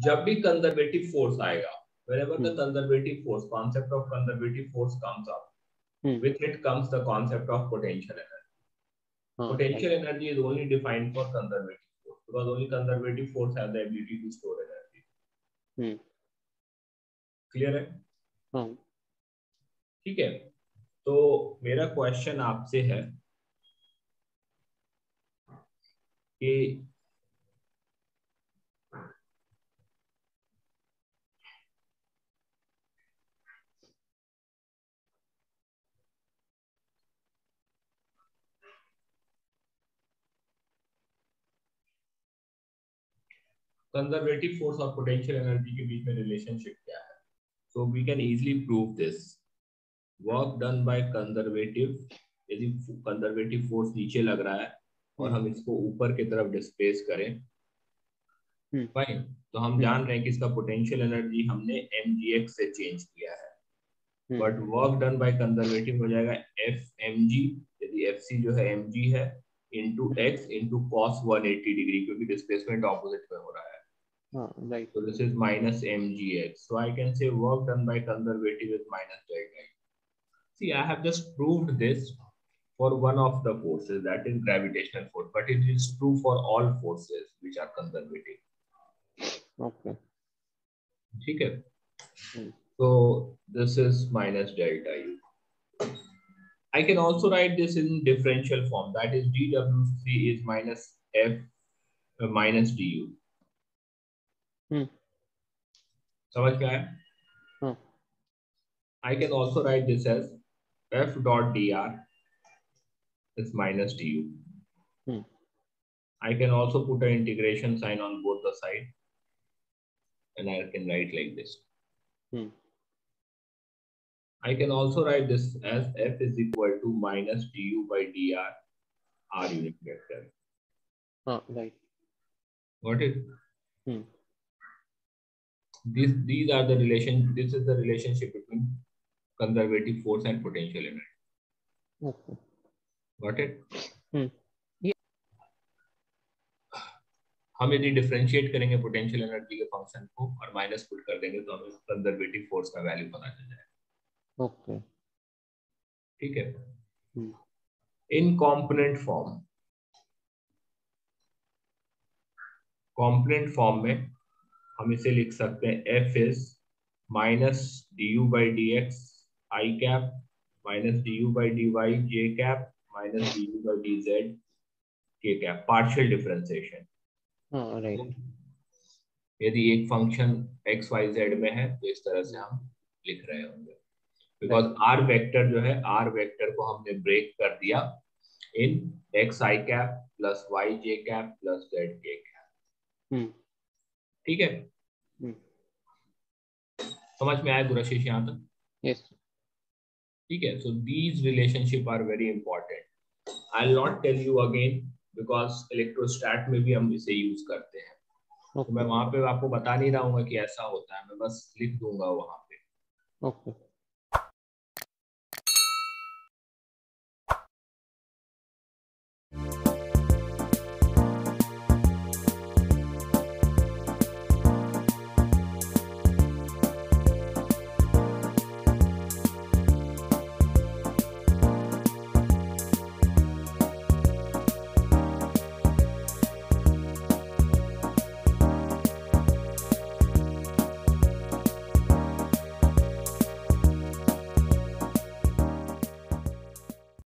जब भी conservative force आएगा, whenever the conservative force, concept of conservative force comes up, with it comes the concept of potential energy. Potential energy is only defined for conservative force because only conservative force has the ability to store energy. Clear है? हाँ. ठीक है, तो मेरा question आपसे है कि conservative force और पोटेंशियल एनर्जी के बीच में रिलेशनशिप क्या है? So we can easily prove this. Work done by conservative, यदि कंजर्वेटिव फोर्स नीचे लग रहा है और हम इसको ऊपर की तरफ डिस्प्लेस करें, फाइन, तो हम जान रहे हैं कि इसका पोटेंशियल एनर्जी हमने mgx से चेंज किया है. But work done by conservative हो जाएगा fmg, यदि fc जो है mg है, into x into cos 180 degree, क्योंकि डिस्प्लेसमेंट ऑपोजिट में हो रहा है. Right. So this is minus mgx. So I can say work done by conservative is minus delta. See, I have just proved this for one of the forces, that is gravitational force, but it is true for all forces which are conservative. Okay. ठीक है? So this is minus delta U. I can also write this in differential form, that is dW3 is minus F minus du. समझ में आया? I can also write this as F dot dr is minus du. I can also put an integration sign on both the side, and I can write like this. I can also write this as F is equal to minus du by dr r unit vector. Right. Got it? These are the relation. This is the relationship between conservative force and potential energy. Okay. Got it? हम यदि differentiate करेंगे potential energy के function को और minus put कर देंगे तो हमें कंजर्वेटिव फोर्स का वैल्यू पता चल जाएगा. ओके. ठीक है? इन कॉम्पोनेंट फॉर्म में हम इसे लिख सकते हैं F is minus du by dx I cap minus du by dy j cap minus du by dz k cap, partial differentiation. Right. यदि एक फंक्शन x y z में है तो इस तरह से हम लिख रहे होंगे, बिकॉज r वेक्टर जो है, r वेक्टर को हमने ब्रेक कर दिया इन x I cap plus y j cap plus z k cap. ठीक है? समझ में आया गुरशीष यहाँ तक? यस. ठीक है. So these relationship are very important. I will not tell you again because electrostat में भी हम इसे यूज करते हैं. तो मैं वहां पे आपको बता नहीं रहा हूँ कि ऐसा होता है, मैं बस लिख दूंगा वहां पे. ओके.